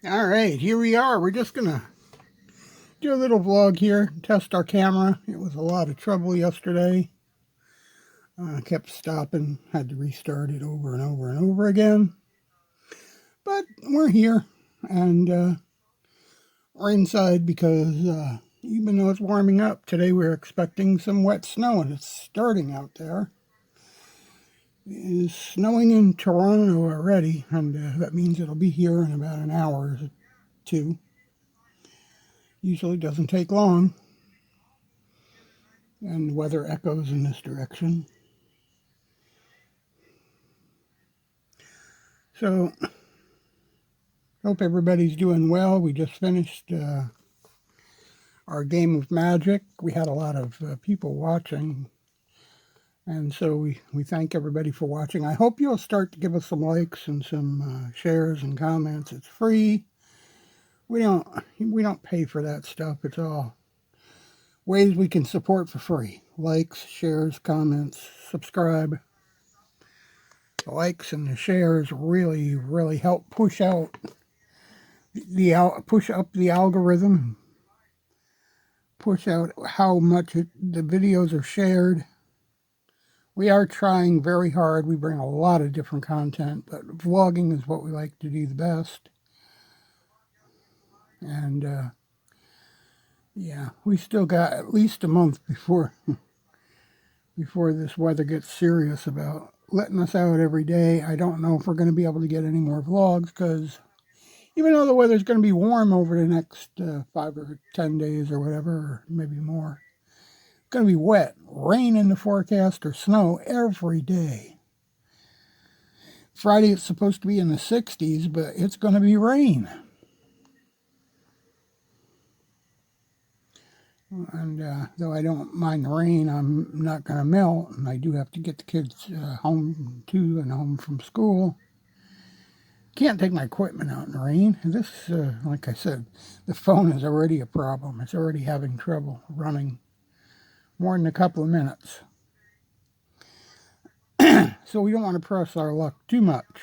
All right, here we are. We're just going to do a little vlog here, test our camera. It was a lot of trouble yesterday. Kept stopping, had to restart it over and over and over again. But we're here, and we're inside because even though it's warming up, today we're expecting some wet snow, and it's starting out there. It is snowing in Toronto already, and that means it'll be here in about an hour or two. Usually doesn't take long. And the weather echoes in this direction. So, hope everybody's doing well. We just finished our game of Magic. We had a lot of people watching, and so we thank everybody for watching. I hope you'll start to give us some likes and some shares and comments. It's free. We don't pay for that stuff. It's all ways we can support for free. Likes, shares, comments, subscribe. The likes and the shares really help push up the algorithm, push out how much the videos are shared. We are trying very hard. We bring a lot of different content, but vlogging is what we like to do the best. And yeah, we still got at least a month before this weather gets serious about letting us out every day. I don't know if we're going to be able to get any more vlogs because even though the weather's going to be warm over the next 5 or 10 days or whatever, or maybe more, it's going to be wet, rain in the forecast or snow every day. Friday it's supposed to be in the 60s, but it's going to be rain. And though I don't mind the rain, I'm not going to melt, and I do have to get the kids home too and home from school. Can't take my equipment out in the rain. This, like I said, the phone is already a problem. It's already having trouble running more than a couple of minutes. So we don't want to press our luck too much.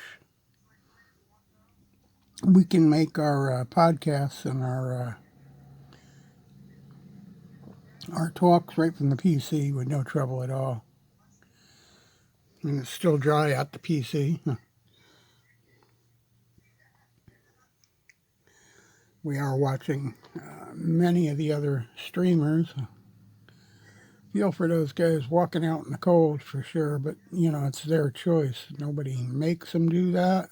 We can make our podcasts and our talks right from the PC with no trouble at all. And it's still dry at the PC. We are watching many of the other streamers. Feel for those guys walking out in the cold for sure, but it's their choice. Nobody makes them do that.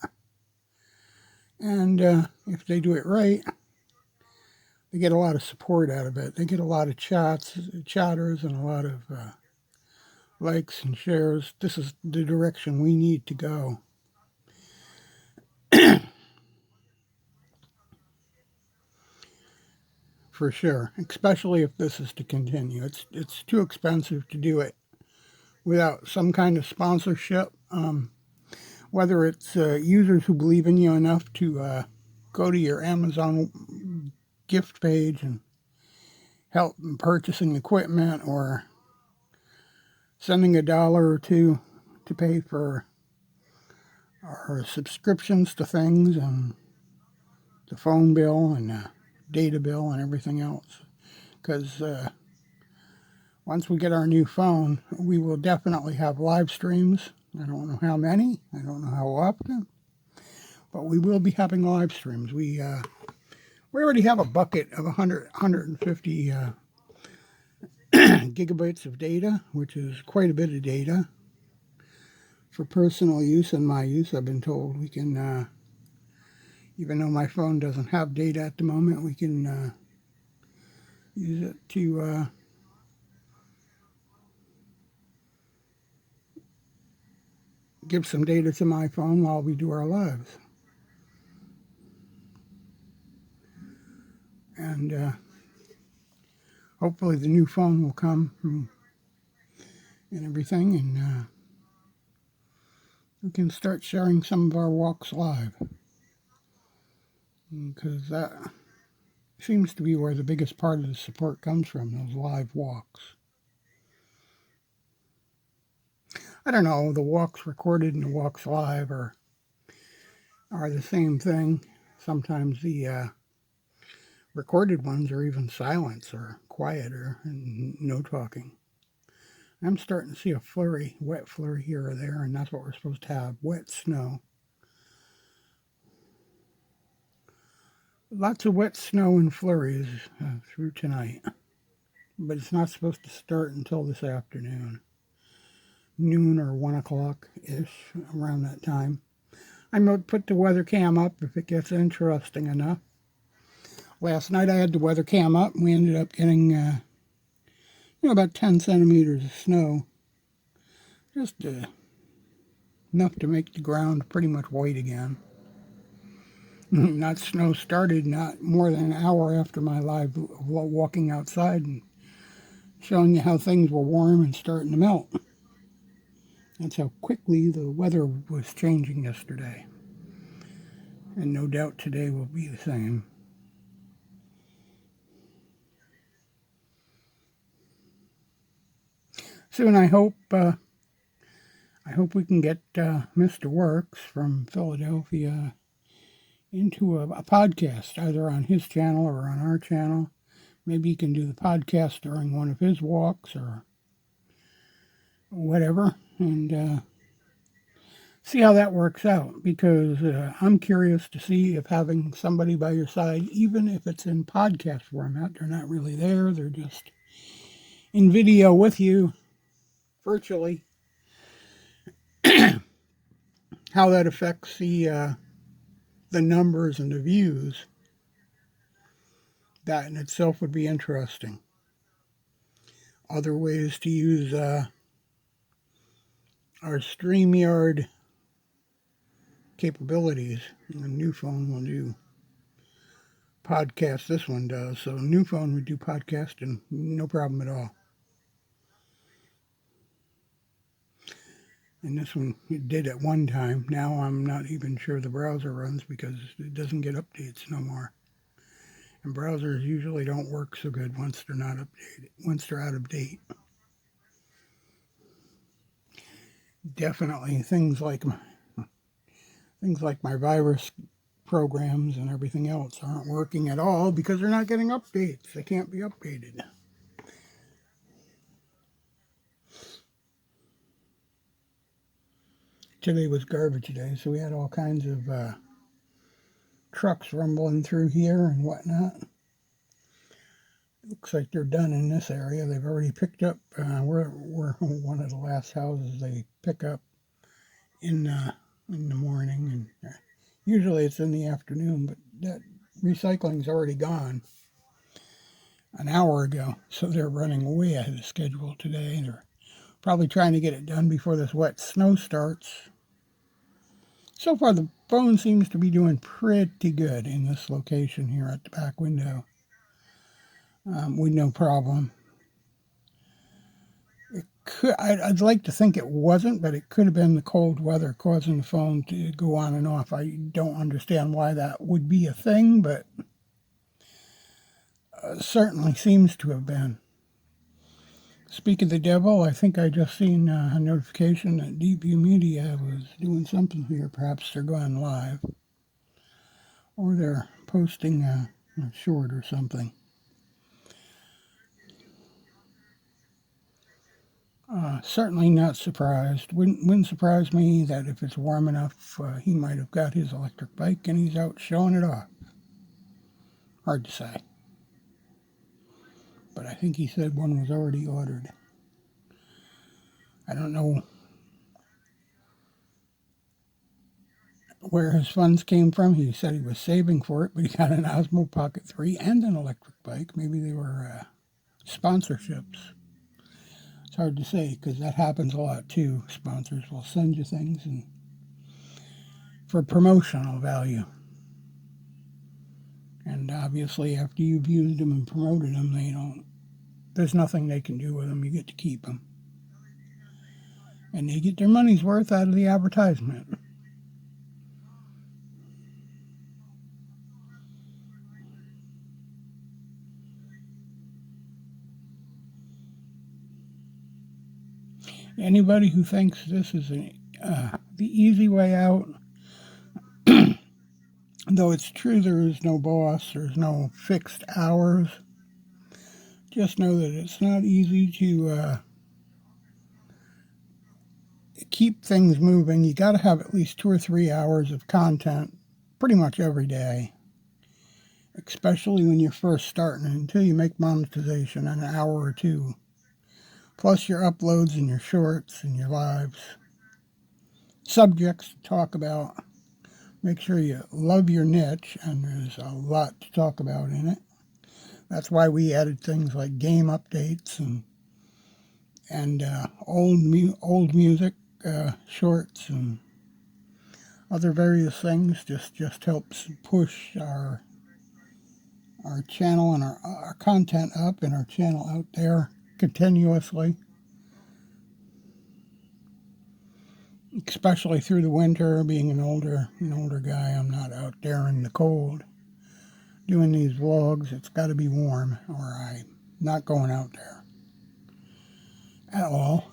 And if they do it right, they get a lot of support out of it. They get a lot of chatters, and a lot of likes and shares. This is the direction we need to go. For sure, especially if this is to continue. It's too expensive to do it without some kind of sponsorship. Whether it's users who believe in you enough to go to your Amazon gift page and help in purchasing equipment, or sending $1 or $2 to pay for our subscriptions to things, and the phone bill and the data bill and everything else. Because once we get our new phone, we will definitely have live streams. I don't know how many, I don't know how often, but we will be having live streams. We already have a bucket of 150 gigabytes of data, which is quite a bit of data for personal use and my use. I've been told we can, even though my phone doesn't have data at the moment, we can use it to give some data to my phone while we do our lives. And hopefully the new phone will come and everything, and we can start sharing some of our walks live, because that seems to be where the biggest part of the support comes from, those live walks. I don't know, the walks recorded and the walks live are the same thing. sometimes the recorded ones are even silence or quieter and no talking. I'm starting to see a flurry, wet flurry here or there, and that's what we're supposed to have, wet snow. Lots of wet snow and flurries through tonight, but it's not supposed to start until this afternoon, noon or 1 o'clock-ish, around that time. I might put the weather cam up if it gets interesting enough. Last night I had the weather cam up, and we ended up getting about 10 centimeters of snow. Just enough to make the ground pretty much white again. That snow started not more than an hour after my live walking outside and showing you how things were warm and starting to melt. That's how quickly the weather was changing yesterday. And no doubt today will be the same. Soon I hope we can get Mr. Works from Philadelphia into a podcast, either on his channel or on our channel. Maybe he can do the podcast during one of his walks or whatever, and see how that works out, because I'm curious to see if having somebody by your side, even if it's in podcast format, they're not really there, they're just in video with you virtually, how that affects the numbers and the views. That in itself would be interesting. Other ways to use our StreamYard capabilities. A new phone will do podcast. This one does. So new phone would do podcast and no problem at all. And this one it did at one time. Now I'm not even sure the browser runs because it doesn't get updates no more. And browsers usually don't work so good once they're not updated, once they're out of date. Definitely things like my virus programs and everything else aren't working at all because they're not getting updates. They can't be updated. Today was garbage day, so we had all kinds of trucks rumbling through here and whatnot. Looks like they're done in this area. They've already picked up. We're one of the last houses they pick up in the morning, and usually it's in the afternoon. But that recycling's already gone an hour ago, so they're running way ahead of schedule today. They're probably trying to get it done before this wet snow starts. So far, the phone seems to be doing pretty good in this location here at the back window. With no problem. I'd like to think it wasn't, but it could have been the cold weather causing the phone to go on and off. I don't understand why that would be a thing, but certainly seems to have been. Speak of the devil, I think I just seen a notification that Deepview Media was doing something here. Perhaps they're going live, or they're posting a short or something. Certainly not surprised. Wouldn't surprise me that if it's warm enough, he might have got his electric bike and he's out showing it off. Hard to say. But I think he said one was already ordered. I don't know where his funds came from. He said he was saving for it, but he got an Osmo Pocket 3 and an electric bike. Maybe they were sponsorships. It's hard to say because that happens a lot too. Sponsors will send you things and for promotional value. And obviously after you've used them and promoted them, there's nothing they can do with them. You get to keep them. And they get their money's worth out of the advertisement. Anybody who thinks this is the easy way out, the Though it's true there is no boss, there's no fixed hours, just know that it's not easy to keep things moving. You got to have at least 2 or 3 hours of content pretty much every day, especially when you're first starting, until you make monetization in an hour or two. Plus your uploads and your shorts and your lives. Subjects to talk about. Make sure you love your niche, and there's a lot to talk about in it. That's why we added things like game updates and old music shorts and other various things. Just helps push our channel and our content up and our channel out there continuously, especially through the winter. Being an older guy, I'm not out there in the cold doing these vlogs. It's got to be warm, or I'm not going out there at all.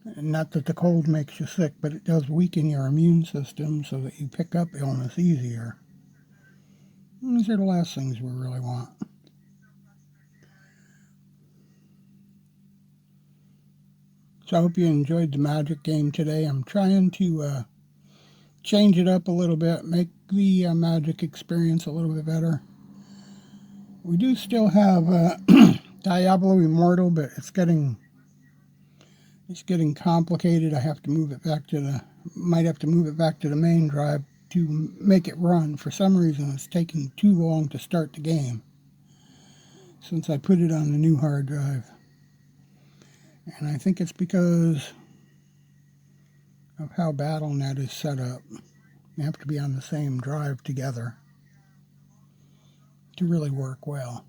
And not that the cold makes you sick, but it does weaken your immune system so that you pick up illness easier. And these are the last things we really want. So I hope you enjoyed the magic game today. I'm trying to change it up a little bit, make the magic experience a little bit better. We do still have Diablo Immortal, but it's getting complicated. I have to move it back to the main drive to make it run. For some reason, it's taking too long to start the game since I put it on the new hard drive. And I think it's because of how BattleNet is set up. You have to be on the same drive together to really work well.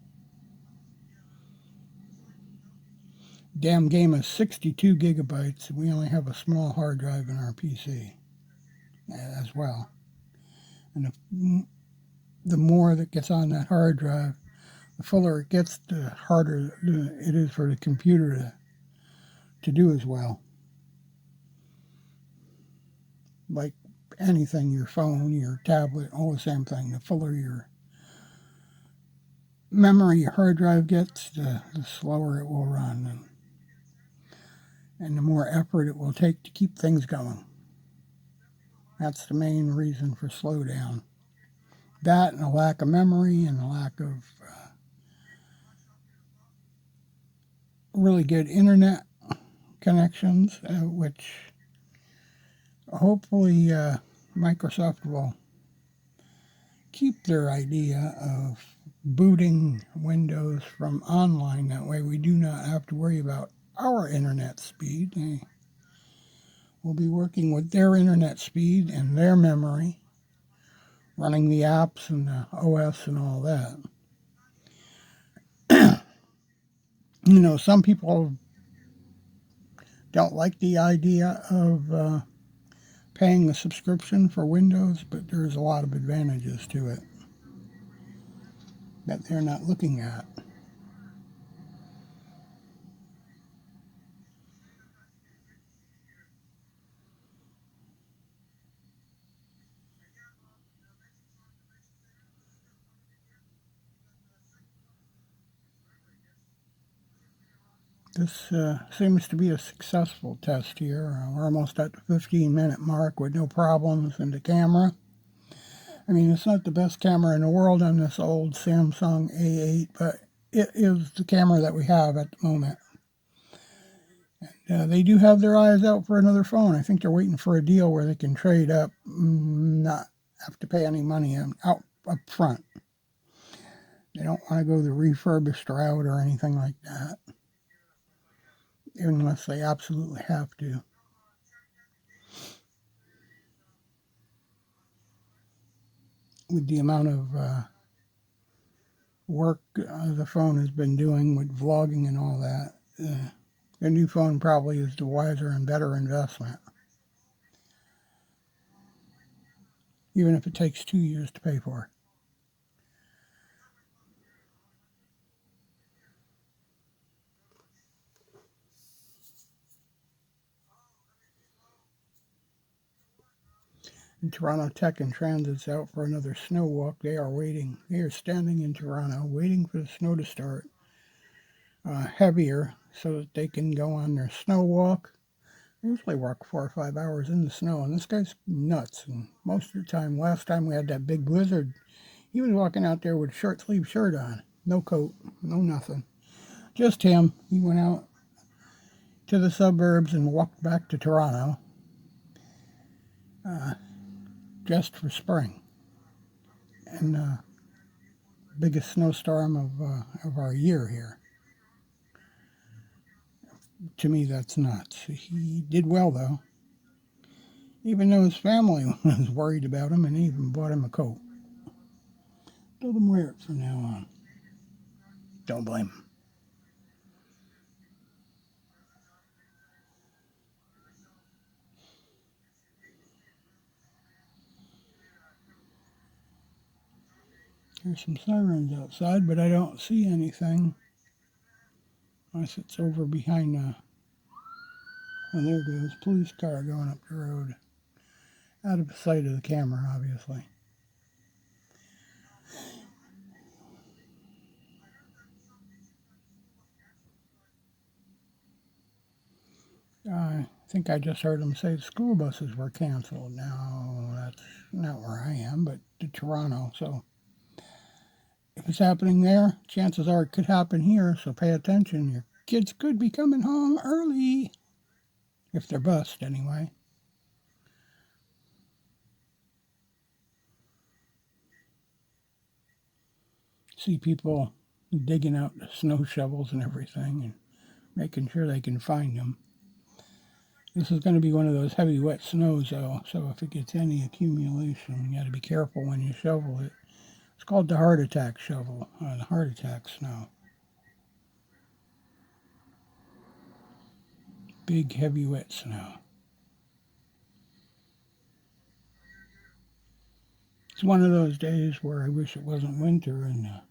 Damn game is 62 gigabytes. We only have a small hard drive in our PC as well. And the more that gets on that hard drive, the fuller it gets, the harder it is for the computer to do as well. Like anything, your phone, your tablet, all the same thing. The fuller your memory, your hard drive gets, the slower it will run. And the more effort it will take to keep things going. That's the main reason for slowdown. That and a lack of memory and a lack of really good internet connections, which hopefully Microsoft will keep their idea of booting Windows from online. That way we do not have to worry about our internet speed. They will be working with their internet speed and their memory, running the apps and the OS and all that. Some people don't like the idea of paying the subscription for Windows, but there's a lot of advantages to it that they're not looking at. This seems to be a successful test here. We're almost at the 15-minute mark with no problems in the camera. I mean, it's not the best camera in the world on this old Samsung A8, but it is the camera that we have at the moment. And they do have their eyes out for another phone. I think they're waiting for a deal where they can trade up, not have to pay any money out up front. They don't want to go the refurbished route or anything like that, unless they absolutely have to. With the amount of work the phone has been doing with vlogging and all that, the new phone probably is the wiser and better investment, even if it takes 2 years to pay for. Toronto Tech and Transit's out for another snow walk. They are waiting. They are standing in Toronto, waiting for the snow to start heavier so that they can go on their snow walk. They usually walk 4 or 5 hours in the snow, and this guy's nuts. And most of the time, last time we had that big blizzard, he was walking out there with a short sleeve shirt on, no coat, no nothing. Just him. He went out to the suburbs and walked back to Toronto just for spring. And biggest snowstorm of our year here. To me, that's nuts. He did well, though. Even though his family was worried about him and even bought him a coat. Let him wear it from now on. Don't blame him. There's some sirens outside, but I don't see anything. Unless it's over behind oh, there goes. Police car going up the road. Out of sight of the camera, obviously. I think I just heard them say the school buses were canceled. No, that's not where I am, but to Toronto. So if it's happening there, chances are it could happen here. So pay attention. Your kids could be coming home early. If they're bused, anyway. See people digging out the snow shovels and everything and making sure they can find them. This is going to be one of those heavy wet snows, though, so if it gets any accumulation, you got to be careful when you shovel it. It's called the heart attack shovel, the heart attack snow. Big, heavy, wet snow. It's one of those days where I wish it wasn't winter and the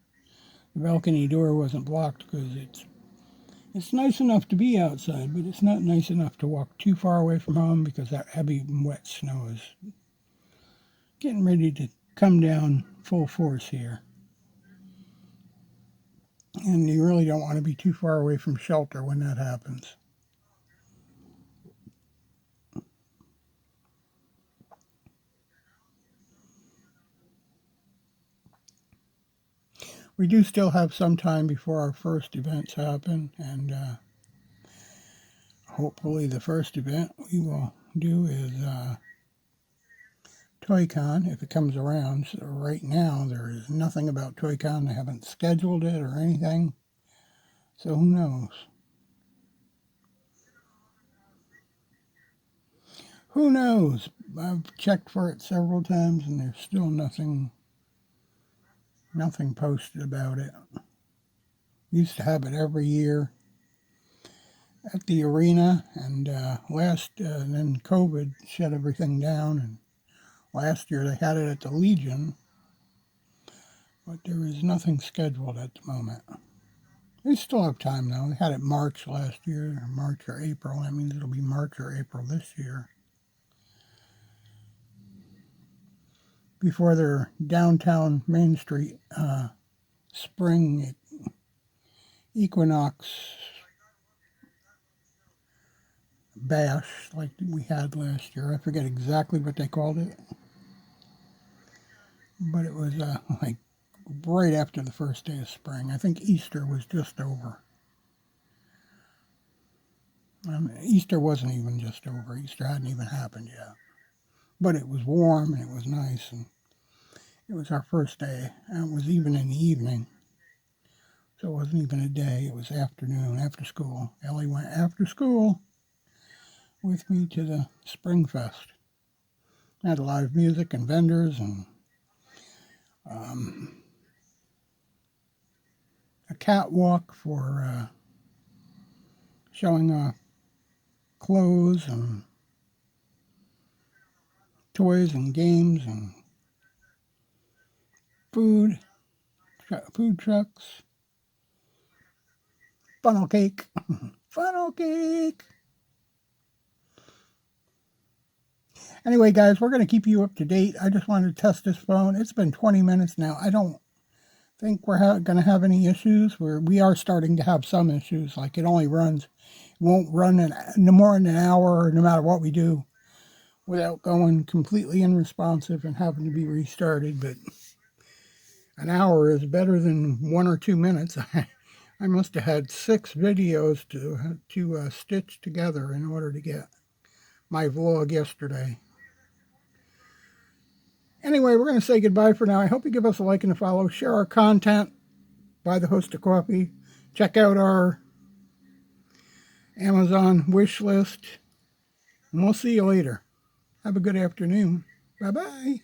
balcony door wasn't blocked, because it's nice enough to be outside, but it's not nice enough to walk too far away from home, because that heavy, wet snow is getting ready to come down full force here. And you really don't want to be too far away from shelter when that happens. We do still have some time before our first events happen, and hopefully the first event we will do is ToyCon, if it comes around. So right now there is nothing about ToyCon. They haven't scheduled it or anything, so who knows? Who knows? I've checked for it several times and there's still nothing posted about it. Used to have it every year at the arena, and then COVID shut everything down, and last year they had it at the Legion, but there is nothing scheduled at the moment. They still have time, though. They had it March last year, or March or April. That means it'll be March or April this year. Before their downtown Main Street spring equinox bash like we had last year. I forget exactly what they called it, but it was like right after the first day of spring. I think Easter was just over. Easter wasn't even just over. Easter hadn't even happened yet. But it was warm and it was nice, and it was our first day, and it was even in the evening. So it wasn't even a day, it was afternoon, after school. Ellie went after school with me to the Spring Fest. Had a lot of music and vendors, and a catwalk for showing off clothes and toys and games and food trucks, funnel cake, funnel cake. Anyway, guys, we're going to keep you up to date. I just wanted to test this phone. It's been 20 minutes now. I don't think we're going to have any issues. We are starting to have some issues. Like it only runs, won't run no more than an hour, no matter what we do, without going completely unresponsive and having to be restarted. But an hour is better than 1 or 2 minutes. I must have had 6 videos to stitch together in order to get my vlog yesterday. Anyway, we're going to say goodbye for now. I hope you give us a like and a follow. Share our content. Buy the host of coffee. Check out our Amazon wish list. And we'll see you later. Have a good afternoon. Bye-bye.